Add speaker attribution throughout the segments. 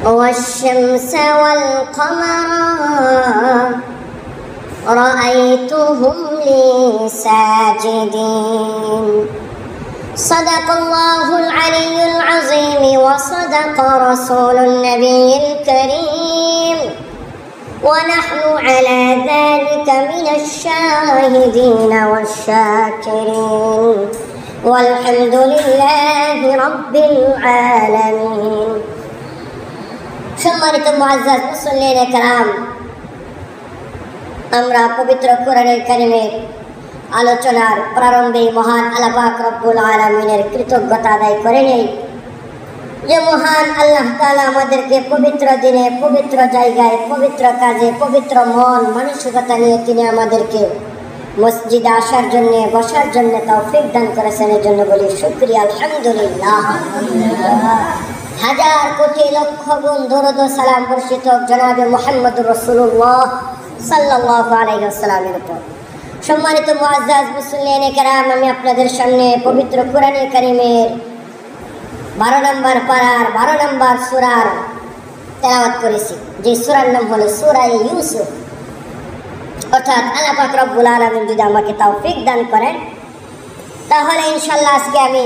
Speaker 1: والشمس والقمر رأيتهم لي ساجدين صدق الله العلي العظيم وصدق رسول النبي الكريم ونحن على ذلك من الشاهدين والشاكرين والحمد لله رب العالمين। সম্মানিত মুআজ্জাজ মুসল্লিনে কেরাম, আমরা পবিত্র কোরআনুল কারীমের আলোচনার প্রারম্ভে মহান আল্লাহ পাক রব্বুল আলামিনের কৃতজ্ঞতা আদায় করে নেই যে মহান আল্লাহ তাআলা আমাদেরকে পবিত্র দিনে, পবিত্র জায়গায়, পবিত্র কাজে, পবিত্র মন মানসিকতা নিয়ে তিনি আমাদেরকে মসজিদে আসার জন্য, বসার জন্য তৌফিক দান করেছেন। এর জন্য বলি শুকরিয়া আলহামদুলিল্লাহ। হাজার কোটি লক্ষ গুণ দরুদ ও সালাম বর্ষিত জনাবে মুহাম্মদুর রাসূলুল্লাহ সাল্লাল্লাহু আলাইহি ওয়াসাল্লামের উপর। সম্মানিত মুআজ্জাজ মুসল্লিনে কেরাম, আমি আপনাদের সামনে পবিত্র কোরআনুল কারীমের 12 নম্বর পারার 12 নম্বর সূরার তেলাওয়াত করেছি, যে সূরার নাম হলো সূরা ইউসুফ। অর্থাৎ আল্লাহ পাক রব্বুল আলামিন যদি আমাকে তৌফিক দান করেন তাহলে ইনশাআল্লাহ আজকে আমি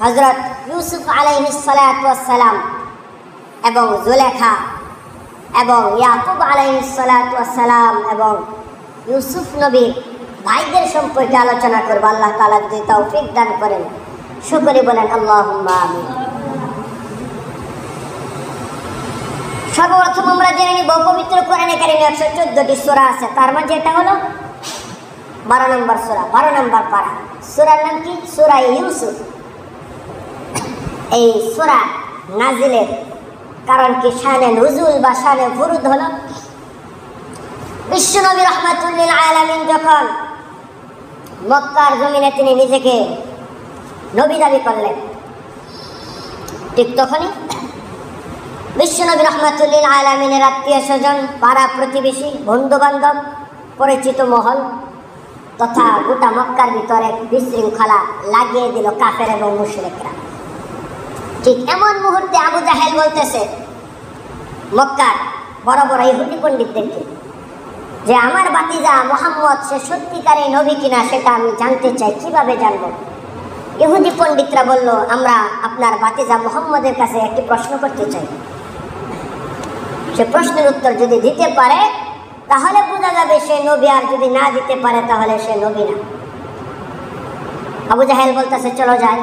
Speaker 1: হযরত ইউসুফ আলাইহিস সালাতু ওয়াস সালাম এবং জুলেখা এবং ইয়াকুব আলাইহিস সালাতু ওয়াস সালাম এবং ইউসুফ নবীর ভাইদের সম্পর্কে আলোচনা করব। আল্লাহ তাআলা যদি তৌফিক দান করেন শুকরি বলেন আল্লাহুম্মা আমিন। সর্বপ্রথম আমরা জেনে নিব পবিত্র কোরআনে কারীমে 114টি সূরা আছে, তার মাঝে এটা হলো 12 নম্বর সূরা, 12 নম্বর পারা। সূরার নাম কি? সূরা ইউসুফ। এই সূরা নাজিলের কারণ কি, শানে নুজুল বা শানে ফুরুদ হলো বিশ্বনবী রাহমাতুল লিল আলামিন যখন মক্কার জমিনে তিনি নিজেকে নবী দাবি করলেন, ঠিক তখনই বিশ্বনবী রাহমাতুল লিল আলামিনের আত্মীয় স্বজন, পাড়া প্রতিবেশী, বন্ধু বান্ধব, পরিচিত মহল তথা গোটা মক্কার ভিতরে বিশৃঙ্খলা লাগিয়ে দিল কাফের এবং মুশরিকরা। ঠিক এমন মুহূর্তে আবু জাহেল বলতেছে মক্কার বড় বড় ইহুদি পণ্ডিতদেরকে যে আমার ভাতিজা মুহাম্মদ সে সত্যিকারের নবী কিনা সেটা আমি জানতে চাই, কিভাবে জানবো? ইহুদি পণ্ডিতরা বলল, আমরা আপনার ভাতিজা মুহাম্মদের কাছে একটি প্রশ্ন করতে চাই, সে প্রশ্নের উত্তর যদি দিতে পারে তাহলে বোঝা যাবে সে নবী, আর যদি না দিতে পারে তাহলে সে নবী না। আবু জাহেল বলতেছে চলো যাই।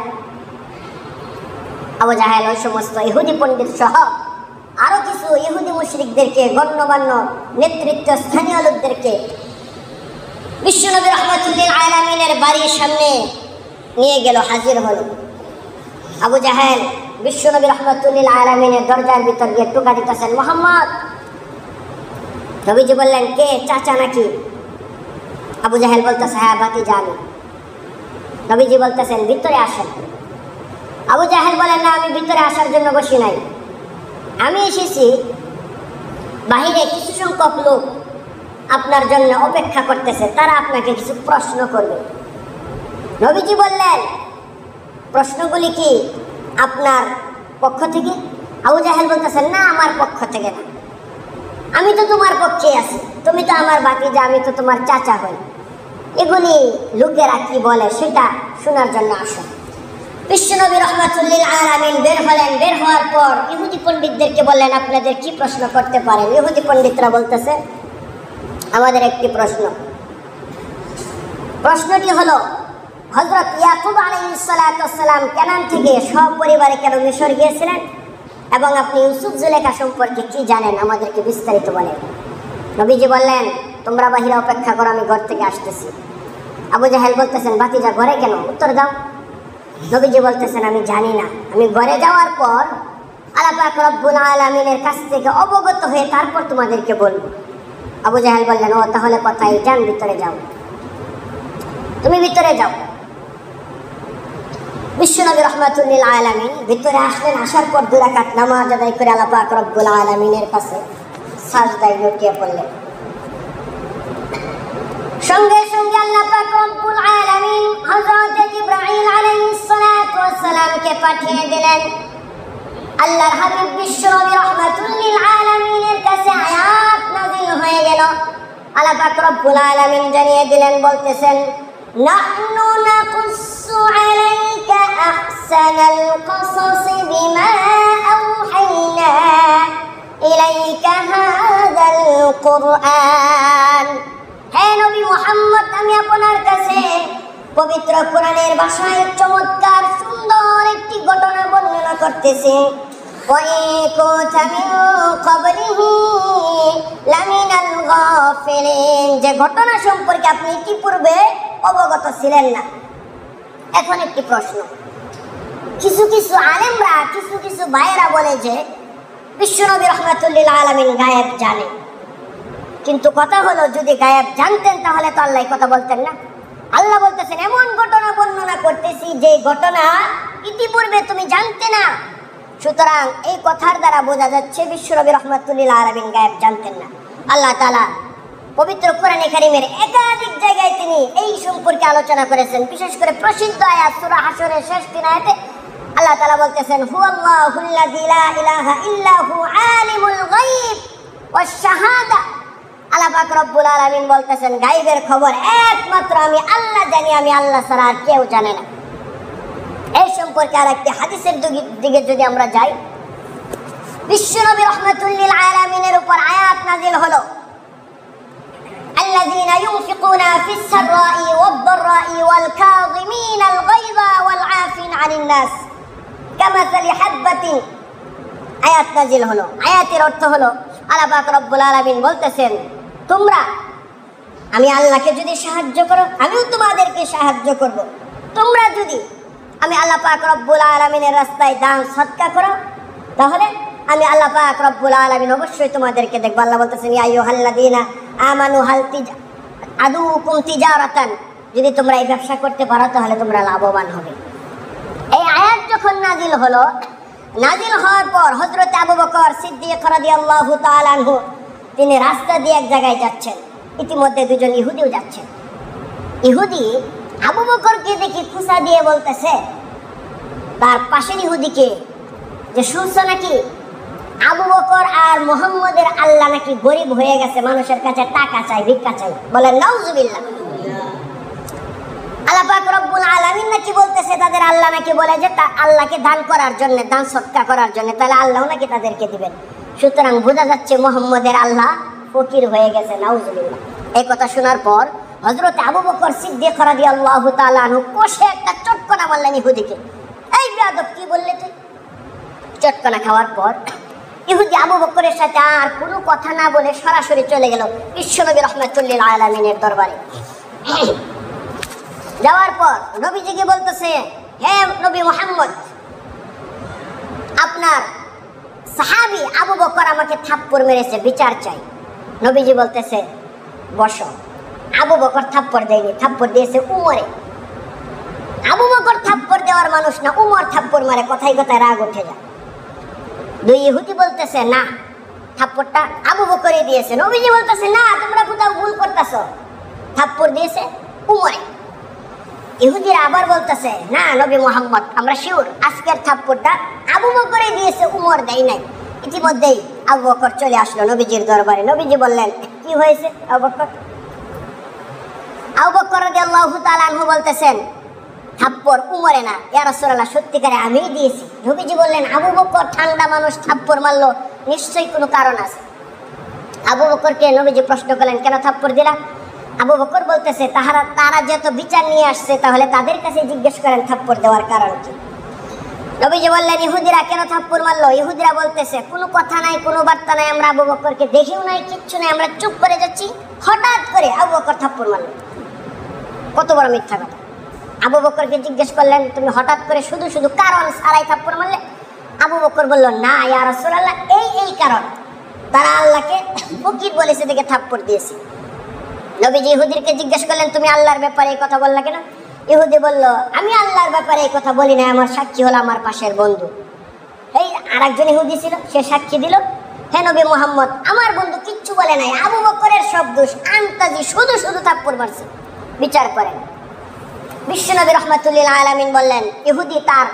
Speaker 1: আবু জাহেল ওই সমস্ত ইহুদি পণ্ডিত সহ আরো কিছু ইহুদি মুশরিকদেরকে, গণ্যমান্য নেতৃত্ব স্থানীয় লোকদেরকে বিশ্বনবী রাহমাতুল লিল আলামিনের বাড়ির সামনে নিয়ে গেল, হাজির হলো। আবু জাহেল বিশ্বনবী রাহমাতুল লিল আলামিনের দরজার ভিতর গিয়ে টোকা দিতেছেন, মুহাম্মদ। নবীজি বললেন, কে, চাচা নাকি? আবু জাহেল বলতেছে, হ্যাঁ ভাতিজা আমি। নবীজি বলতেছেন, ভিতরে আসেন। আবু জাহেল বলেন, না, আমি ভিতরে আসার জন্য বসি নাই, আমি এসেছি বাহিরে কিছু সংখ্যক লোক আপনার জন্য অপেক্ষা করতেছে, তারা আপনাকে কিছু প্রশ্ন করবে। নবীজি বললেন, প্রশ্নগুলি কি আপনার পক্ষ থেকে? আবু জাহেল বলতেছেন, না, আমার পক্ষ থেকে না, আমি তো তোমার পক্ষে আছি, তুমি তো আমার ভাতিজা, আমি তো তোমার চাচা হই। এগুলি লোকেরা কি বলে সেটা শোনার জন্য আসো। বিশ্বনবী রাহমাতুল লিল আলামিন বের হলেন। বের হওয়ার পর ইহুদি পণ্ডিতদেরকে বললেন, আপনাদের কি প্রশ্ন করতে পারেন? ইহুদি পণ্ডিতরা বলতেছে, আমাদের একটি প্রশ্ন। প্রশ্নটি হলো, হযরত ইয়াকুব আলাইহিস সালাতু ওয়াস সালাম কানান থেকে সপরিবারে কেন মিশর গিয়েছিলেন এবং আপনি ইউসুফ জুলেখা সম্পর্কে কি জানেন, আমাদেরকে বিস্তারিত বলেন। নবীজি বললেন, তোমরা বাহিরে অপেক্ষা করো, আমি ঘর থেকে আসতেছি। আবু জাহেল বলতেছেন, ভাতিজা ঘরে কেন? উত্তর দাও। নবীজি বলতেছেন, আমি জানি না, আমি ঘরে যাওয়ার পর আল্লাহ পাক রব্বুল আলামিনের কাছ থেকে অবগত হয়ে তারপর তোমাদেরকে বলবো। আবু জাহেল বললেন, ও তাহলে কথাই, যান ভিতরে যাও, তুমি ভিতরে যাও। বিশ্বনবী রাহমাতুল লিল আলামিন ভিতরে আসলেন। আসার পর 2 রাকাত নামাজ আদায় করে আল্লাহ পাক রব্বুল আলামিনের কাছে সাজদায় লুটিয়ে পড়লেন। সঙ্গে সঙ্গে আল্লাহ পাক রব্বুল আলামিন হযরত জিবরাইল আলাইহিস সালাতু ওয়াস সালামকে পাঠিয়ে দিলেন। আল্লাহর হাবিব বিশ্বনবী রাহমাতুল আল্লাহ পাক রব্বুল আলামিন জানিয়ে দিলেন, বলতেছেন নাহনু নাকুসসু আলাইকা আহসানাল কসাসি বিমা আওহাইনা ইলাইকা হাযাল কুরআন। হে নবী মুহাম্মদ, আমি আপনার কাছে পবিত্র কোরআনের ভাষায় চমৎকার সুন্দর একটি ঘটনা বর্ণনা করতেছি। যে ঘটনা সম্পর্কে আপনি ইতিপূর্বে অবগত ছিলেন না। এখন একটি প্রশ্ন, কিছু কিছু আলেমরা, কিছু কিছু ভাইয়েরা বলে যে বিশ্বনবী রাহমাতুল্লিল আলামিন গায়েব জানে। কিন্তু কথা হলো, যদি গায়েব জানতেন তাহলে তো আল্লাহ কথা বলতেন না। আল্লাহ বলতেছেন এমন ঘটনা বর্ণনা করতেছি যে ঘটনা ইতিপূর্বে তুমি জানতে না। সুতরাং এই কথার দ্বারা বোঝা যাচ্ছে বিশ্বনবী রাহমাতুল্লিল আলামিন গায়েব জানতেন না। আল্লাহ তাআলা পবিত্র কোরআনে কারীমের একাধিক জায়গায় তিনি এই সম্পর্কে আলোচনা করেছেন। বিশেষ করে প্রসিদ্ধ আয়াত সূরা হাশরের শেষ 3 আয়াতে আল্লাহ তাআলা বলতেছেন হুয়াল্লাহুল্লাযী লা ইলাহা ইল্লা হু আলিমুল গায়ব ওয়াশ শাহাদা। আল্লাহ পাক রব্বুল আলামিন বলতেছেন গায়বের খবর একমাত্র আমি আল্লাহ জানি, আমি আল্লাহ ছাড়া আর কেউ জানে না। এই সম্পর্কে আরেকটি হাদিসের দিকে যদি আমরা যাই, বিশ্বনবী রাহমাতুল্লিল আলামিনের উপর আয়াত নাযিল হলো الذين ينفقون في السراء والضراء والكاظمين الغيظ والعافين عن الناس كمثل حبة। আয়াত নাযিল হলো। আয়াতের অর্থ হলো আল্লাহ পাক রব্বুল আলামিন বলতেছেন, তোমরা আমি আল্লাহকে যদি সাহায্য করো আমিও তোমাদেরকে সাহায্য করব। তোমরা যদি আমি আল্লাহ পাক রব্বুল আলামিনের রাস্তায় দান সদকা করো তাহলে আমি আল্লাহ পাক রব্বুল আলামিন অবশ্যই তোমাদেরকে দেখব। আল্লাহ বলতেছেন ইয়া আইয়ুহাল্লাযীনা আমানু হাল আদুকুম তিজারাতান, যদি তোমরা এই ব্যবসা করতে পারো তাহলে তোমরা লাভবান হবে। এই আয়াত যখন নাযিল হলো, নাযিল হওয়ার পর হযরত আবু বকর সিদ্দিক রাদিয়াল্লাহু তাআলা আনহু তিনি রাস্তা দিয়ে এক জায়গায় যাচ্ছেন। ইতিমধ্যে দুজন ইহুদিও যাচ্ছেন। ইহুদি আবু বকরকে দেখে খুশা দিয়ে বলতেছে তার পাশের ইহুদিকে যে শুনছো নাকি আবু বকর আর মুহাম্মদের আল্লাহ নাকি গরিব হয়ে গেছে, মানুষের কাছে টাকা চাই, ভিক্ষা চাই। বলেন নাউজুবিল্লাহ। আল্লাহ পাক রব্বুল আলামিন নাকি বলতেছে তাদের আল্লাহ নাকি বলে যে আল্লাহকে দান করার জন্য, দান সদকা করার জন্য, তাহলে আল্লাহ নাকি তাদেরকে দিবেন। সুতরাং বোঝা যাচ্ছে মুহাম্মদের আল্লাহ ফকির হয়ে গেছে। নাউজুবিল্লাহ। এই কথা শোনার পর হযরত আবু বকর সিদ্দিক রাদিয়াল্লাহু তাআলা আনহু কষে একটা চটকনা মারলেন ইহুদিকে। এই বেয়াদব, কি বললে তুই? চটকনা খাওয়ার পর ইহুদি আবু বকরের সাথে আর কোনো কথা না বলে সরাসরি চলে গেল বিশ্বনবী রাহমাতুল্লিল আলামিনের দরবারে। যাওয়ার পর নবীজিকে বলতেছে, হে নবী মুহাম্মদ, আপনার সাহাবী আবু বকর আমাকে থাপ্পড় মেরেছে, বিচার চাই। নবীজি বলতেছে বসো। আবু বকর থাপ্পড় দেয়নি, থাপ্পড় দিয়েছে উমরে। আবু বকর থাপ্পড় দেওয়ার মানুষ না, উমর থাপ্পড় মারে, কথায় কথায় রাগ উঠে যায়। দুই ইহুদি বলতেছে না, থাপ্পড়টা আবু বকরই দিয়েছে। নবীজি বলতেছে না, তোমরা কোথাও ভুল করতেছো, থাপ্পড় দিয়েছে উমরে। ইহুদিরা আবার বলতেছে না নবী মুহাম্মদ, আমরা শিওর আজকের থাপ্পড়টা আবু বকরই দিয়েছে, উমর দেয় নাই। ইতিমধ্যেই আবু বকর চলে আসলো নবীজির দরবারে। নবীজি বললেন কি হয়েছে আবু বকর? আবু বকর রাদিয়াল্লাহু তাআলা আনহু বলতেছেন থাপ্পড় উমরে না, ইয়া রাসূলুল্লাহ সত্যিকারে আমিই দিয়েছি। নবীজি বললেন আবু বকর ঠান্ডা মানুষ, থাপ্পড় মারলো, নিশ্চয়ই কোনো কারণ আছে। আবু বকরকে নবীজি প্রশ্ন করলেন কেন থাপ্পড় দিলা? আবু বকর বলতেছে তারা যেহেতু বিচার নিয়ে আসছে তাহলে তাদের কাছে জিজ্ঞেস করেন থাপ্পড় দেওয়ার কারণ কি। নবীজি বললেন ইহুদিরা কেন থাপ্পড় মারলো? ইহুদিরা বলতেছে কোনো কথা নাই, কোনো বার্তা নাই, আমরা আবু বকরকে দেখিও নাই, কিচ্ছু নাই, আমরা চুপ করে যাচ্ছি, হঠাৎ করে আবু বকর থাপ্পড় মারলো। কত বড় মিথ্যা কথা। আবু বকরকে জিজ্ঞেস করলেন তুমি হঠাৎ করে শুধু শুধু কারণ ছাড়াই থাপ্পড় মারলে? আবু বকর বলল না ইয়া রাসূলুল্লাহ, এই কারণ, তারা আল্লাহকে ফকির বলেছে দেখে থাপ্পড় দিয়েছে। নবীজি ইহুদিকে জিজ্ঞেস করলেন তুমি আল্লাহর ব্যাপারে এই কথা বললা কেন? ইহুদি বলল আমি আল্লাহর ব্যাপারে এই কথা বলি না, আমার সাক্ষী হলো আমার পাশের বন্ধু। এই আরেকজন ইহুদি ছিল, সে সাক্ষী দিল হে নবী মুহাম্মদ, আমার বন্ধু কিচ্ছু বলে নাই, আবু বকরের সব দোষ, আন্তাজি শুধু শুধু থাপ্পড় মারছে, বিচার করেন। বিশ্বনবী রাহমাতুল্লিল আলামিন বললেন ইহুদি তার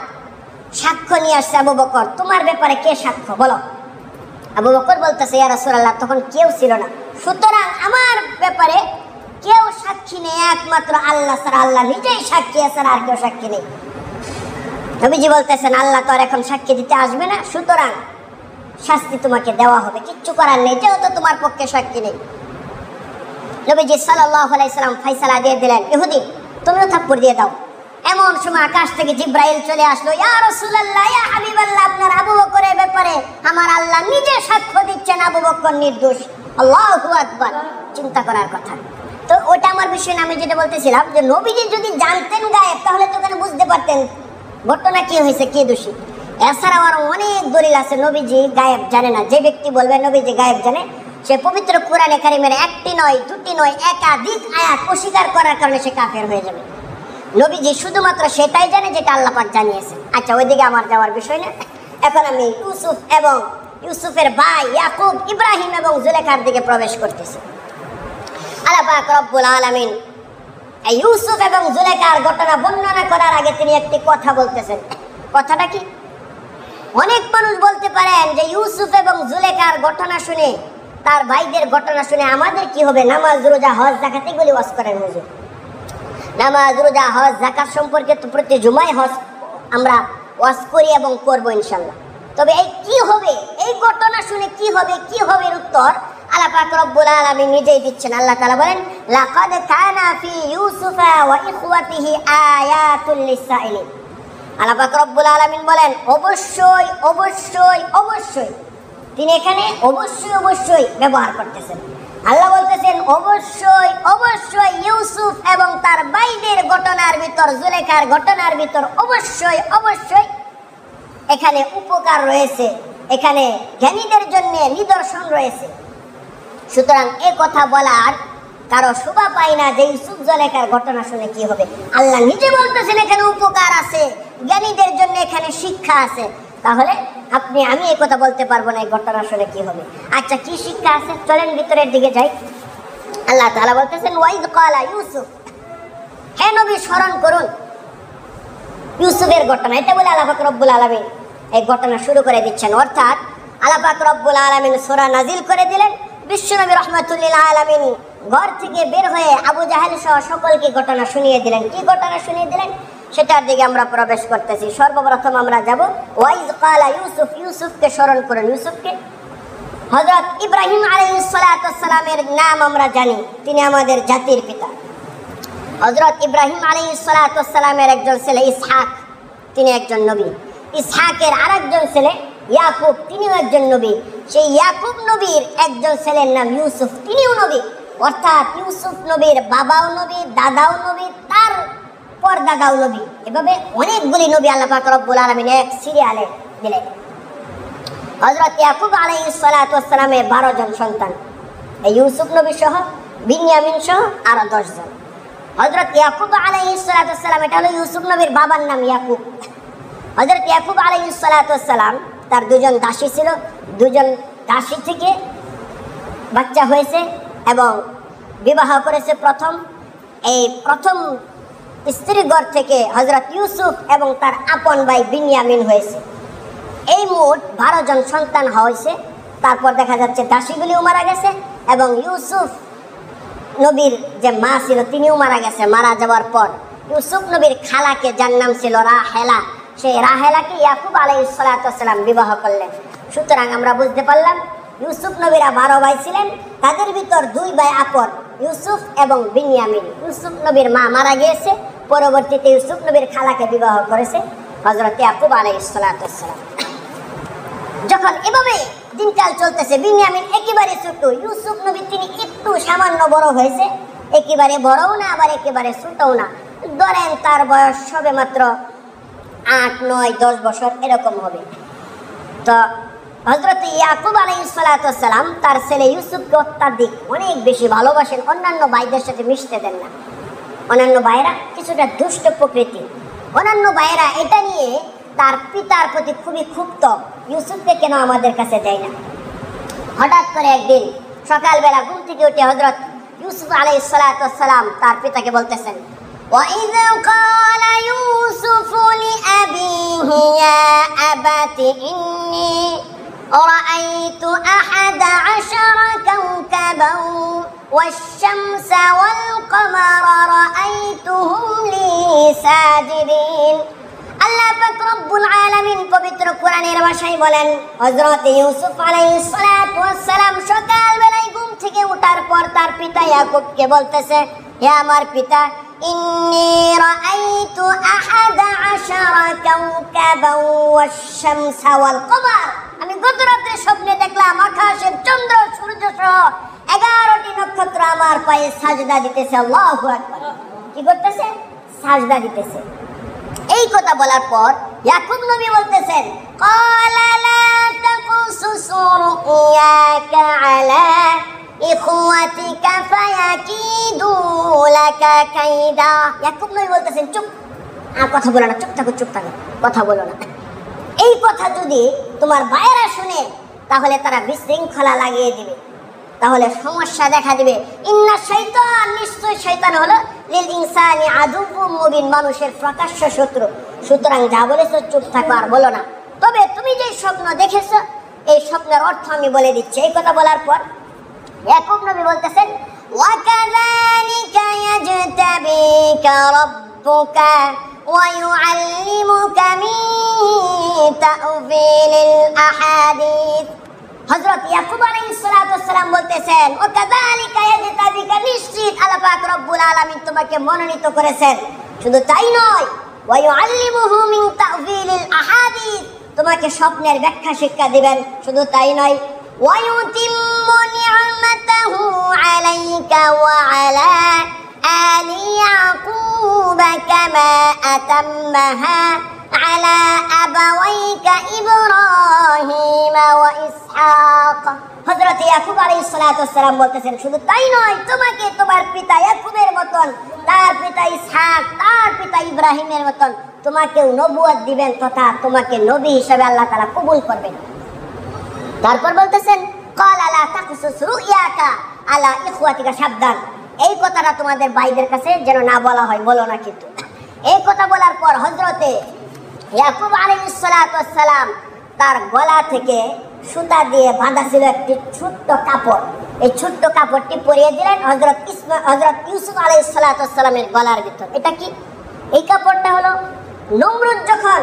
Speaker 1: সাক্ষ্য নিয়ে আসছে। আবু বকর তোমার ব্যাপারে কে সাক্ষ্য বলো? আবু বকর বলতেছে ইয়া রাসূলুল্লাহ তখন কেউ ছিল না, সুতরাং আমার ব্যাপারে কেউ সাক্ষী নেই, একমাত্র আল্লাহ ছাড়া, আল্লাহ নিজেই সাক্ষী ছাড়া আর কেউ সাক্ষী নেই। নবীজি বলতেছেন আল্লাহ তো আর এখন সাক্ষী দিতে আসবে না, সুতরাং শাস্তি তোমাকে দেওয়া হবে, কিচ্ছু করার নেই, যেহেতু তোমার পক্ষে সাক্ষী নেই। নবীজি সাল্লাল্লাহু আলাইহি সাল্লাম ফয়সালা দিয়ে দিলেন, ইহুদি তুমিও থাপ্পড় দিয়ে দাও। এমন সময় আকাশ থেকে জিব্রাইল চলে আসলো, ইয়া রাসূলুল্লাহ ইয়া হাবিবাল্লাহ, আপনার আবু বকরের ব্যাপারে আমার আল্লাহ নিজে সাক্ষ্য দিচ্ছেন আবু বকর নির্দোষ। আল্লাহু আকবার, চিন্তা করার কথা। তো ওটা আমার বিষয় না, আমি যেটা বলতেছিলাম যে নবীজি যদি জানতেন গায়েব তাহলে তো কেন বুঝতে পারতেন ঘটনা কি হয়েছে, কে দোষী। এছাড়াও আরো অনেক দলিল আছে নবীজি গায়েব জানে না। যে ব্যক্তি বলবে নবীজি গায়েব জানে, সে পবিত্র কোরআনে কারিমের একটি নয় দুটি নয় একাধিক আয়াত অস্বীকার করার কারণে সে কাফের হয়ে যাবে। নবীজি শুধুমাত্র সেটাই জানে যেটা আল্লাহ পাক জানিয়েছেন। আচ্ছা, ওইদিকে আমার যাওয়ার বিষয় না। এখন আমি ইউসুফ এবং ইউসুফের ভাই ইয়াকুব, ইব্রাহিম এবং জুলেখার দিকে প্রবেশ করতেছি। আল্লাহ পাক রব্বুল আলামিন এই ইউসুফ এবং জুলেখার ঘটনা বর্ণনা করার আগে তিনি একটি কথা বলতেছেন। কথাটা কি? অনেক মানুষ বলতে পারেন যে ইউসুফ এবং জুলেখার ঘটনা শুনে, তার ভাইদের ঘটনা শুনে আমাদের কি হবে? নামাজ রোজা হজ যাকাত এগুলি ওয়াজ করেন হুজুর। নামাজ রোজা হজ যাকাত সম্পর্কে তো প্রতি জুমায় হজ আমরা ওয়াজ করি এবং করবো ইনশাল্লাহ। তবে এই কি হবে, এই ঘটনা শুনে কি হবে, কি হবে উত্তর আল্লাহ পাক রব্বুল আলামিন নিজেই দিচ্ছেন। আল্লাহ তাআলা বলেন, লাকাদ কানা ফি ইউসুফা ওয়া ইখওয়াতিহি আয়াতুল লিসাইলিন। আল্লাহ পাক রব্বুল আলামিন বলেন অবশ্যই অবশ্যই অবশ্যই, তিনি এখানে অবশ্যই অবশ্যই ব্যবহার করতেছেন। আল্লাহ বলতেছেন অবশ্যই অবশ্যই ইউসুফ এবং তার ভাইদের ঘটনার ভিতর, জুলেখার ঘটনার ভিতর অবশ্যই অবশ্যই এখানে উপকার রয়েছে, এখানে জ্ঞানীদের জন্য নিদর্শন রয়েছে। সুতরাং এ কথা বলার কারো শোভা পায় না যে ইউসুফ জুলেখার ঘটনা শুনে কি হবে। আল্লাহ নিজে বলতেছেন এখানে উপকার আছে, জ্ঞানীদের জন্য এখানে শিক্ষা আছে। তাহলে আপনি আমি এই কথা বলতে পারবো না এই ঘটনা শুনে কি হবে। আচ্ছা, কি শিক্ষা আছে? চলেন ভিতরের দিকে যাই। আল্লাহ তাআলা বলতেছেন ওয়াইদ ক্বালা ইউসুফ, হে নবী স্মরণ করুন ইউসুফের ঘটনা। এটা বলে আল্লাহ পাক রব্বুল আলামিন এই ঘটনা শুরু করে দিচ্ছেন। অর্থাৎ আল্লাহ পাক রব্বুল আলামিন সূরা নাজিল করে দিলেন। বিশ্বনবী রাহমাতুল্লিল আলামিন ঘর থেকে বের হয়ে আবু জাহেল সহ সকলকে ঘটনা শুনিয়ে দিলেন। কি ঘটনা শুনিয়ে দিলেন সেটার দিকে আমরা প্রবেশ করতেছি। সর্বপ্রথম আমরা যাব ওয়াইজ ক্বালা ইউসুফ, ইউসুফকে স্মরণ করুন। ইউসুফকে হযরত ইব্রাহিম আলাইহিস সালাতু ওয়াস সালামের নাম আমরা জানি, তিনি আমাদের জাতির পিতা। হযরত ইব্রাহিম আলাইহিস সালাতু ওয়াস সালামের একজন ছেলে ইসহাক, তিনি একজন নবী। ইসহাকের আরেকজন ছেলে ইয়াকুব, তিনিও একজন নবী। সেই ইয়াকুব নবীর একজন ছেলের নাম ইউসুফ, তিনিও নবী। অর্থাৎ ইউসুফ নবীর বাবাও নবী, দাদাও নবী, তার পর দাদাও নবী। এভাবে অনেকগুলি নবী আল্লাহ পাক রব্বুল আলামিন এক সিরিয়ালে দিলেন। হযরত ইয়াকুব আলাইহিস সালাতু ওয়াস সালামের 12 জন সন্তান, এই ইউসুফ নবী সহ, বিনিয়ামিন সহ আরো 10 জন। হযরত ইয়াকুব আলাইহিস সালাতু ওয়াস সালাম, এটা হলো ইউসুফ নবীর বাবার নাম ইয়াকুব। হযরত ইয়াকুব আলাইহিস সালাতু ওয়াস সালাম, তার দুজন দাসী ছিল, দুজন দাসী থেকে বাচ্চা হয়েছে এবং বিবাহ করেছে। এই প্রথম স্ত্রী ঘর থেকে হযরত ইউসুফ এবং তার আপন ভাই বিনিয়ামিন হয়েছে। এই মোট 12 জন সন্তান হয়েছে। তারপর দেখা যাচ্ছে দাসীগুলিও মারা গেছে এবং ইউসুফ নবীর যে মা ছিল তিনিও মারা গেছে। মারা যাওয়ার পর ইউসুফ নবীর খালাকে, যার নাম ছিল রাহেলা, সেই রাহেলাকে ইয়াকুব আলাইহিস সালাতু ওয়াস সালাম বিবাহ করলেন। সুতরাং আমরা বুঝতে পারলাম ইউসুফ নবীরা 12 ভাই ছিলেন, তাদের ভিতর 2 ভাই আপন, ইউসুফ এবং বিনিয়ামিন। ইউসুফ নবীর মা মারা গিয়েছে, পরবর্তীতে ইউসুফ নবীর খালাকে বিবাহ করেছে হযরত ইয়াকুব আলাইহিস সালাতু ওয়াস সালাম। যখন এভাবে দিনকাল চলতেছে, বিনিয়ামিন একেবারে ছোট, ইউসুফ নবী তিনি একটু সামান্য বড় হয়েছে, একেবারে বড়ও না আবার একেবারে ছোটও না। ধরেন তার বয়স সবে মাত্র 8, 9, 10 বছর এরকম হবে। তো হযরত ইয়াকুব আলাইহিস সালাতু ওয়াস সালাম তার ছেলে ইউসুফকে অত্যাধিক অনেক বেশি ভালোবাসেন, অন্যান্য ভাইদের সাথে মিশতে দেন না। অন্যান্য ভাইরা কিছুটা দুষ্ট প্রকৃতি, অন্যান্য ভাইরা এটা নিয়ে তার পিতার প্রতি খুবই ক্ষুব্ধ, ইউসুফকে কেন আমাদের কাছে দেয় না। হঠাৎ করে একদিন সকালবেলা ঘুম থেকে উঠে হযরত ইউসুফ আলাইহিস সালাতু ওয়াস সালাম তার পিতাকে বলতেছেন, وَإِذْ قَالَ يُوسُفُ لِأَبِيهِ يَا أَبَتِ إِنِّي রাআইতু আহাদা আশারা কাওকাবান ওয়াশ-শামসা ওয়াল-কমারা রাআইতুহুম লি সাজিদিন। আল্লাহ পাক রব্বুল আলামিন পবিত্র কোরআনের ভাষায় বলেন, হযরত ইউসুফ আলাইহিস সালাতু ওয়াস সালাম সকাল বেলায় ঘুম থেকে ওঠার পর তার পিতা ইয়াকুবকে বলতেছে, হে আমার পিতা, ইন্নী রাআইতু আহাদা আশারা কাওকাবান ওয়াশ-শামসা ওয়াল-কমার, আমি গত রাতে স্বপ্নে দেখলাম আকাশের চন্দ্র সূর্য সহ 11টি নক্ষত্র আমার পায়ে সাজদা দিতেছে। আল্লাহু আকবার। কি করতেছে? সাজদা দিতেছে। এই কথা বলার পর ইয়াকুব নবী বলতেছেন, ক্বালা লা তাকুসুস রুয়াকা আলা ইখওয়াতিকা ফায়াকিদু লাকা কাইদা। ইয়াকুব নবী বলতেছেন, চুপ, আর কথা বলো না, চুপ থাকো, চুপ থাকো, কথা বলো না। এই কথা যদি তোমার ভাইয়েরা শুনে তাহলে তারা বিশৃঙ্খলা লাগিয়ে দিবে, তাহলে সমস্যা দেখা দিবে। ইন্না শাইতান, নিশ্চয় শয়তান হলো লিল ইনসানি আদুউম মুবিন, মানুষের প্রকাশ্য শত্রু। সুতরাং যা বলেছো চুপ থাকো, আর বলো না। তবে তুমি যে স্বপ্ন দেখেছো এই স্বপ্নের অর্থ আমি বলে দিচ্ছি। এই কথা বলার পর ইয়াকুব নবী বলতেছেন, ওয়া কাযালিকা ইয়াজতাবিকা রাব্বুকা ওয়া ইউআল্লিমুকা মিন তা'ওয়িলিল আহাদিস। হযরত ইয়াকুব আলাইহিস সালাতু ওয়াস সালাম বলতেছেন, ও কাযালিকা ইয়াজতাবিকা, নিশ্চিত আল্লাহ পাক রব্বুল আলামিন তোমাকে মনোনীত করেছেন। শুধু তাই নয়, ওয়া ইউআল্লিমুহু মিন তা'ওয়িলিল আহাদিস, তোমাকে স্বপ্নের ব্যাখ্যা শিক্ষা দিবেন। শুধু তাই নয়, ওয়া ইউতিম্মু নি'মাতাহু আলাইকা ওয়া আলা আলি ইয়াকুব কামা আতাম্মাহা আলা আবাওয়াইকা ইব্রাহিম ওয়া ইসহাক। হযরত ইয়াকুব আলাইহিস সালাতু ওয়াস সালাম বলতেছেন, শুধু তাই নয়, তোমাকে তোমার পিতা ইয়াকুবের মতন, তার পিতা ইসহাক, তার পিতা ইব্রাহিমের মতন তোমাকেও নবুয়ত দিবেন তথা তোমাকে নবী হিসেবে আল্লাহ তাআলা কবুল করবেন। তারপর বলতেছেন, ক্বালা লা তাকুসুস রুয়াকা আলা ইখওয়াতিকা, সাবধান, এই কথাটা তোমাদের ভাইদের কাছে যেন না বলা হয়, বলো না কিন্তু। এই কথা বলার পর হযরতে ইয়াকুব আলাইহিস সালাতু ওয়াস সালাম তার গলা থেকে সুতা দিয়ে বাঁধা ছিল একটি ছোট্ট কাপড়, এই ছোট্ট কাপড়টি পরিয়ে দিলেন হযরত ইউসুফ আলাইহিস সালাতু ওয়াস সালামের গলার ভিতর। এটা কি? এই কাপড়টা হলো নমরুদ যখন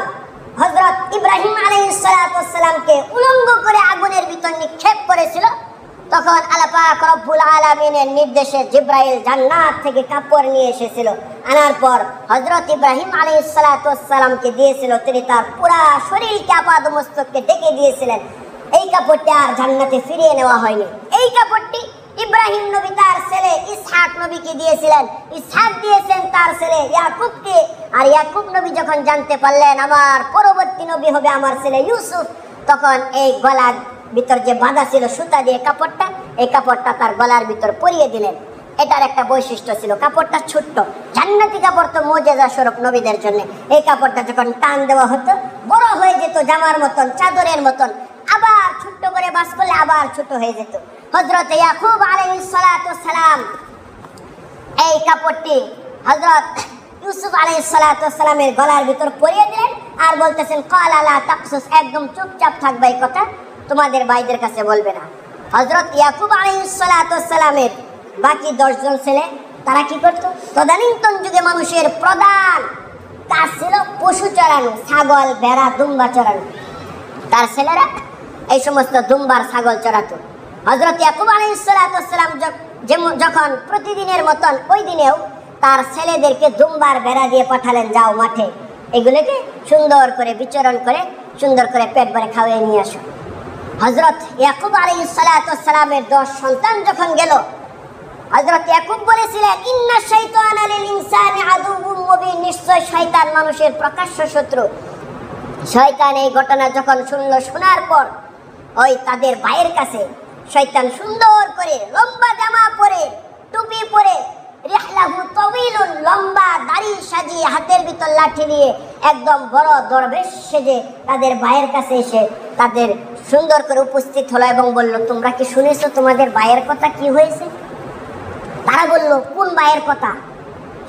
Speaker 1: হযরত ইব্রাহিম আলাইহিস সালাতু ওয়াস সালামকে উলঙ্গ করে আগুনের ভিতর নিক্ষেপ করেছিল, তখন আল্লাহ পাক রব্বুল আলামিনের নির্দেশে জিবরাইল জান্নাত থেকে কাপড় নিয়ে এসেছিল। আনার পর হযরত ইব্রাহিম আলাইহিস সালাতু ওয়াস সালামকে দিয়েছিল, তিনি তার পুরা শরীরকে আপাদমস্তককে ঢেকে দিয়েছিলেন। এই কাপড়টি আর জান্নাতে ফিরিয়ে নেওয়া হয়নি। এই কাপড়টি ইব্রাহিম নবী তার ছেলে ইসহাক নবীকে দিয়েছিলেন, ইসহাক দিয়েছেন তার ছেলে ইয়াকুবকে। আর ইয়াকুব নবী যখন জানতে পারলেন আমার পরবর্তী নবী হবে আমার ছেলে ইউসুফ, তখন এই গলার ভিতর যে বাঁধা ছিল সুতা দিয়ে কাপড়টা, এই কাপড়টা তার গলার ভিতর পরিয়ে দিলেন। এটার একটা বৈশিষ্ট্য ছিল, কাপড়টা ছোট্ট, জান্নাতি কাপড় তো মুজিজা স্বরূপ নবীদের জন্য। এই কাপড়টা যখন টান দেওয়া হতো বড় হয়ে যেত, জামার মতন, চাদরের মতন, আবার ছোট্ট করে বাস করলে আবার ছোট হয়ে যেত। হযরত ইয়াকুব আলাইহিস সালাতু ওয়াস সালাম এই কাপড়টি হযরত ইউসুফ আলাইহিস সালাতু ওয়াস সালামের গলার ভিতর পরিয়ে দিলেন আর বলতেছেন, ক্বালা লা তাকসুস, একদম চুপচাপ থাকবে, এই কথা তোমাদের ভাইদের কাছে বলবে না। হযরত ইয়াকুব আলাইহিস সালাতু ওয়াস সালামের বাকি 10 জন ছেলে তারা কি করত? তদানীন্তন যুগে মানুষের প্রধান কাজ ছিল পশু চড়ানো, ছাগল, ভেড়া, দুম্বা চড়ানো। তার ছেলেরা এই সমস্ত দুম্বার ছাগল চড়াতো। হযরত ইয়াকুব আলাইহিস সালাতু ওয়াস সালাম যখন প্রতিদিনের মতন ওই দিনেও তার ছেলেদেরকে দুম্বার ভেড়া দিয়ে পাঠালেন, যাও মাঠে এগুলোকে সুন্দর করে বিচরণ করে সুন্দর করে পেট ভরে খাওয়াই নিয়ে আসো। হযরত ইয়াকুব আলাইহিস সালাতু ওয়াস সালামের 10 সন্তান যখন গেল, হযরত ইয়াকুব বলেছিলেন, ইন্না শাইতানা লিল ইনসানি আদুউম মুবিন, নিশ্চয় শয়তান মানুষের প্রকাশ্য শত্রু। শয়তান এই ঘটনা যখন শুনলো, শোনার পর ওই তাদের ভাইয়ের কাছে শয়তান সুন্দর করে লম্বা জামা পরে, টুপি পরে, রিহলাহু তাওয়িলুন, লম্বা দাড়ি সাজিয়ে, হাতের ভিতর লাঠি নিয়ে একদম বড় দরবেশ সেজে তাদের ভাইয়ের কাছে এসে তাদের সুন্দর করে উপস্থিত হলো এবং বলল, তোমরা কি শুনেছো তোমাদের ভাইয়ের কথা কি হয়েছে? তারা বলল, কোন ভাইয়ের কথা?